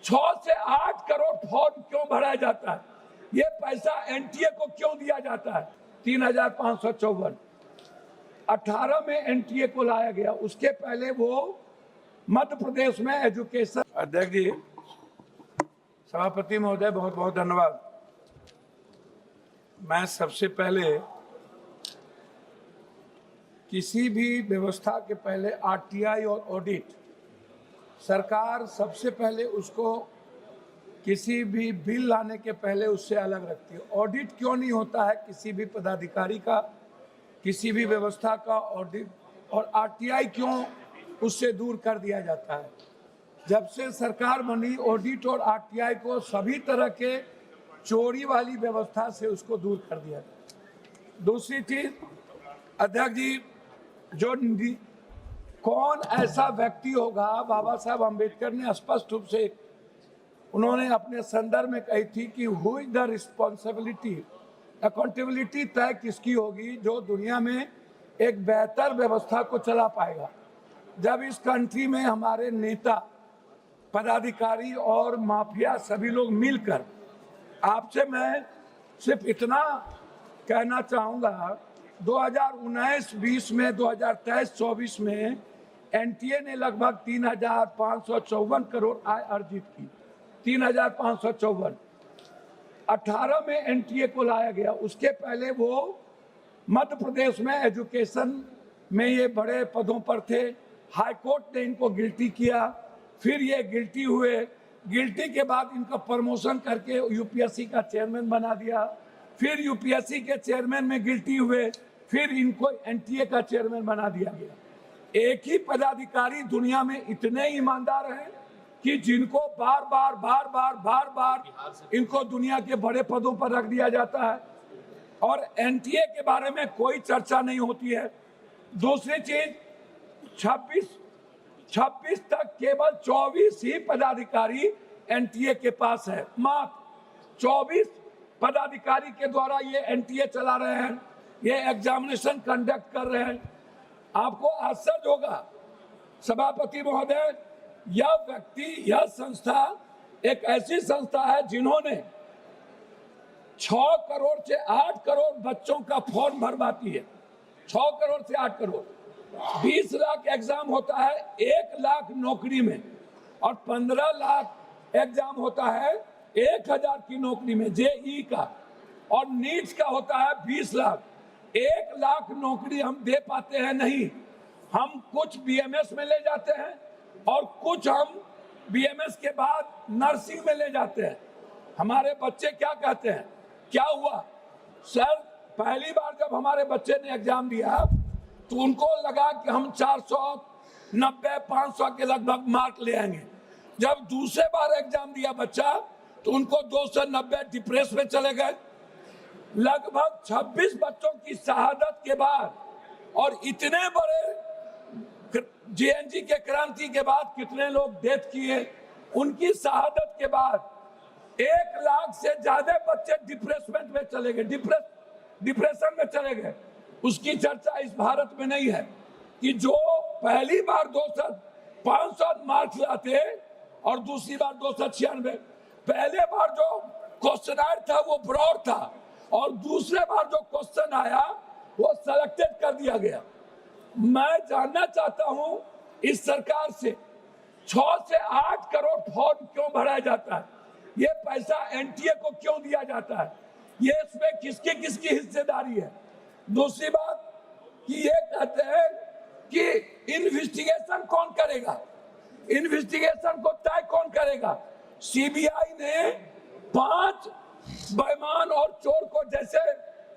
6 से 8 करोड़ फॉर्म क्यों भरा जाता है? ये पैसा एनटीए को क्यों दिया जाता है? 3,554 18 में एनटीए को लाया गया, उसके पहले वो मध्य प्रदेश में एजुकेशन। अध्यक्ष जी, सभापति महोदय, बहुत बहुत धन्यवाद। मैं सबसे पहले किसी भी व्यवस्था के पहले आरटीआई और ऑडिट, सरकार सबसे पहले उसको किसी भी बिल लाने के पहले उससे अलग रखती है। ऑडिट क्यों नहीं होता है किसी भी पदाधिकारी का, किसी भी व्यवस्था का ऑडिट, और आरटीआई क्यों उससे दूर कर दिया जाता है? जब से सरकार बनी, ऑडिट और आरटीआई को सभी तरह के चोरी वाली व्यवस्था से उसको दूर कर दिया। दूसरी चीज, अध्यक्ष जी, जो कौन ऐसा व्यक्ति होगा, बाबा साहब अम्बेडकर ने स्पष्ट रूप से उन्होंने अपने संदर्भ में कही थी कि who is the responsibility, accountability तय किसकी होगी जो दुनिया में एक बेहतर व्यवस्था को चला पाएगा। जब इस कंट्री में हमारे नेता, पदाधिकारी और माफिया सभी लोग मिलकर, आपसे मैं सिर्फ इतना कहना चाहूँगा, 2019-20 में, 2023-24 में एनटीए ने लगभग 3,554 करोड़ आय अर्जित की। 3,554 18 में एनटीए को लाया गया, उसके पहले वो मध्य प्रदेश में एजुकेशन में ये बड़े पदों पर थे। हाई कोर्ट ने इनको गिल्टी किया, फिर ये गिल्टी हुए, गिल्टी के बाद इनका प्रमोशन करके यूपीएससी का चेयरमैन बना दिया, फिर यूपीएससी के चेयरमैन में गिल्टी हुए, फिर इनको एनटीए का चेयरमैन बना दिया गया। एक ही पदाधिकारी दुनिया में इतने ईमानदार हैं कि जिनको बार बार इनको दुनिया के बड़े पदों पर रख दिया जाता है और एनटीए के बारे में कोई चर्चा नहीं होती है। दूसरी चीज, 26 तक केवल 24 ही पदाधिकारी एनटीए के पास है। मात्र 24 पदाधिकारी के द्वारा ये एनटीए चला रहे हैं, ये एग्जामिनेशन कंडक्ट कर रहे हैं। आपको आश्चर्य होगा सभापति महोदय, यह व्यक्ति, यह संस्था एक ऐसी संस्था है जिन्होंने 6 करोड़ से 8 करोड़ बच्चों का फॉर्म भरवाती है। 6 करोड़ से 8 करोड़, 20 लाख एग्जाम होता है 1 लाख नौकरी में, और 15 लाख एग्जाम होता है 1,000 की नौकरी में जेई का, और नीट का होता है 20 लाख। 1 लाख नौकरी हम दे पाते हैं नहीं। हम कुछ बीएमएस में ले जाते हैं और कुछ हम बीएमएस के बाद नर्सिंग में ले जाते हैं। हमारे बच्चे क्या कहते हैं, क्या हुआ सर? पहली बार जब हमारे बच्चे ने एग्जाम दिया तो उनको लगा कि हम 490-500 के लगभग मार्क ले आएंगे। जब दूसरे बार एग्जाम दिया बच्चा तो उनको 290 डिप्रेस में चले गए। लगभग 26 बच्चों की शहादत के बाद और इतने बड़े जेएनजी के क्रांति के बाद कितने लोग डेथ किए, उनकी शहादत के बाद 1 लाख से ज्यादा बच्चे डिप्रेसमेंट में चले गए, डिप्रेशन में चले गए। उसकी चर्चा इस भारत में नहीं है कि जो पहली बार 500 मार्क्स लाते और दूसरी बार 296, पहले बार जो क्वेश्चन था वो ब्रॉड था और दूसरे बार जो क्वेश्चन आया वो सेलेक्टेड कर दिया गया। मैं जानना चाहता हूं इस सरकार से 6 से 8 करोड़ फॉर्म क्यों भरा जाता है? ये पैसा एनटीए को क्यों दिया जाता है? ये इसमें किसकी किसकी हिस्सेदारी है? दूसरी बात कि ये कहते हैं कि इन्वेस्टिगेशन कौन करेगा, इन्वेस्टिगेशन को तय कौन करेगा? सीबीआई ने 5 बेईमान और चोर को, जैसे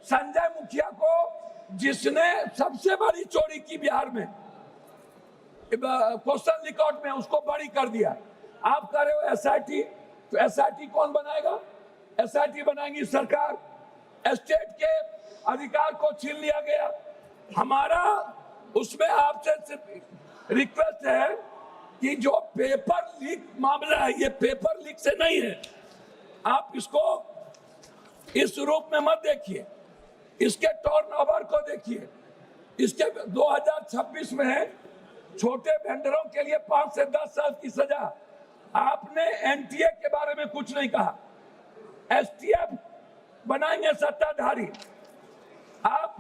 संजय मुखिया को जिसने सबसे बड़ी चोरी की बिहार में क्वेश्चन रिकॉर्ड में, उसको बड़ी कर दिया। आप कह रहे हो एसआईटी, तो एसआईटी कौन बनाएगा? एसआईटी बनाएंगी सरकार। स्टेट के अधिकार को छीन लिया गया। हमारा उसमें आपसे रिक्वेस्ट है कि जो पेपर लीक मामला है, ये पेपर लीक से नहीं है। आप इसको इस रूप में मत देखिए, इसके टर्नओवर को देखिए। इसके 2026 में छोटे वेंडरों के लिए 5 से 10 साल की सजा, आपने एनटीए के बारे में कुछ नहीं कहा। एसटीएफ बनाएंगे सत्ताधारी। आप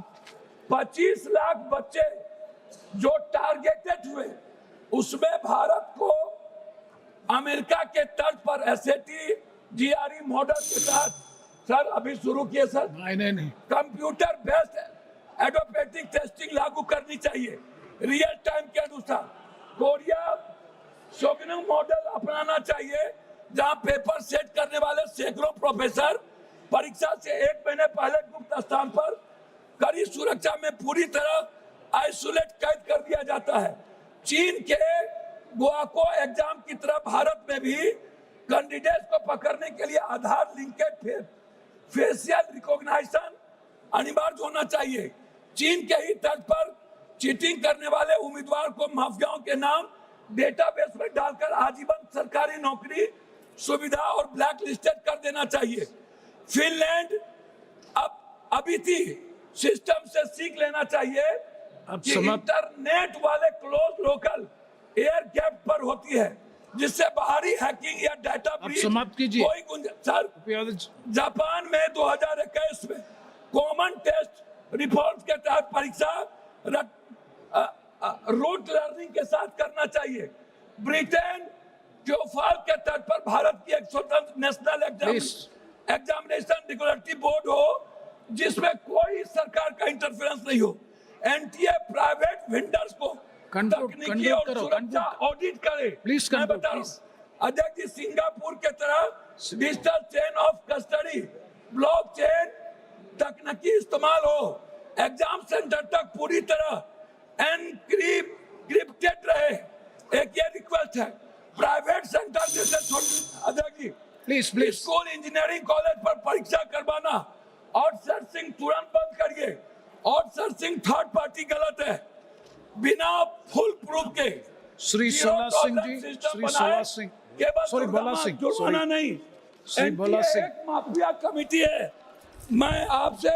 25 लाख बच्चे जो टारगेटेड हुए, उसमें भारत को अमेरिका के तर्ज पर एसएटी जीआरई मॉडल के साथ सर अभी शुरू किए सर। नहीं कंप्यूटर बेस्ड एडोप्टिक टेस्टिंग लागू करनी चाहिए रियल टाइम के अनुसार। कोरिया शोगनम मॉडल अपनाना चाहिए, जहां पेपर सेट करने वाले सैकड़ों प्रोफेसर परीक्षा से 1 महीने पहले गुप्त स्थान पर कड़ी सुरक्षा में पूरी तरह आइसोलेट कैद कर दिया जाता है। चीन के गुआको एग्जाम की तरह भारत में भी कैंडिडेट्स को पकड़ने के लिए आधार लिंकेड फेशियल रिकॉग्निशन अनिवार्य होना चाहिए। चीन के ही तर्ज पर चीटिंग करने वाले उम्मीदवार को माफियाओं के नाम डेटाबेस में डालकर आजीवन सरकारी नौकरी सुविधा और ब्लैक लिस्टेड कर देना चाहिए। फिनलैंड अभी थी सिस्टम से सीख लेना चाहिए कि इंटरनेट वाले क्लोज लोकल एयर गैप पर होती है, जिससे बाहरी हैकिंग या डाटा ब्रीच कोई गुंजाइश। जापान में 2021 में कॉमन टेस्ट रिफॉर्म्स के तहत परीक्षा रूट लर्निंग के साथ करना चाहिए। ब्रिटेन जोफाल के तर्ज पर भारत की एक स्वतंत्र नेशनल एग्जामिनेशन रेगुलेटरी बोर्ड हो, जिसमें कोई सरकार का इंटरफेरेंस नहीं हो। एनटीए प्राइवेट वेंडर्स को तकनीकी और सुरक्षा ऑडिट करे। मैं बता रहा हूं अध्यक्ष जी, सिंगापुर के तरह digital chain of custody blockchain तकनीकी इस्तेमाल हो, एग्जाम सेंटर तक पूरी तरह एनक्रिप्टेड रहे। एक ये रिक्वेस्ट है, प्राइवेट सेंटर जैसे अध्यक्ष जी प्लीज स्कूल इंजीनियरिंग कॉलेज पर परीक्षा करवाना आउटसोर्सिंग तुरंत बंद करिए। आउटसोर्सिंग थर्ड पार्टी गलत है, बिना फुल प्रूफ के। श्री सोला सिंह जी, श्री सोला सिंह, सॉरी भोला सिंह, जुर्माना नहीं। श्री भोला सिंह, एक माफिया कमेटी है। मैं आपसे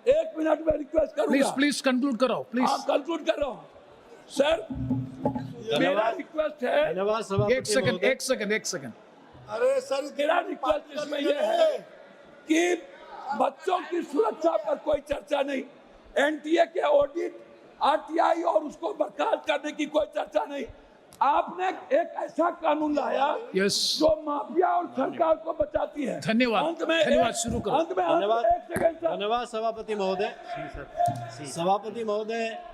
1 मिनट में रिक्वेस्ट करूंगा। प्लीज कंक्लूड करो, प्लीज। आप कंक्लूड कर रहा हूं सर, मेरा रिक्वेस्ट है। एक सेकंड। अरे सर, मेरा रिक्वेस्ट इसमें यह है कि बच्चों की सुरक्षा पर कोई चर्चा नहीं, एनटीए के ऑडिट, आरटीआई और उसको बर्खास्त करने की कोई चर्चा नहीं। आपने एक ऐसा कानून लाया जो माफिया और सरकार को बचाती है। धन्यवाद, शुरू करो। अंत में धन्यवाद, एक सेकंड सर। धन्यवाद सभापति महोदय।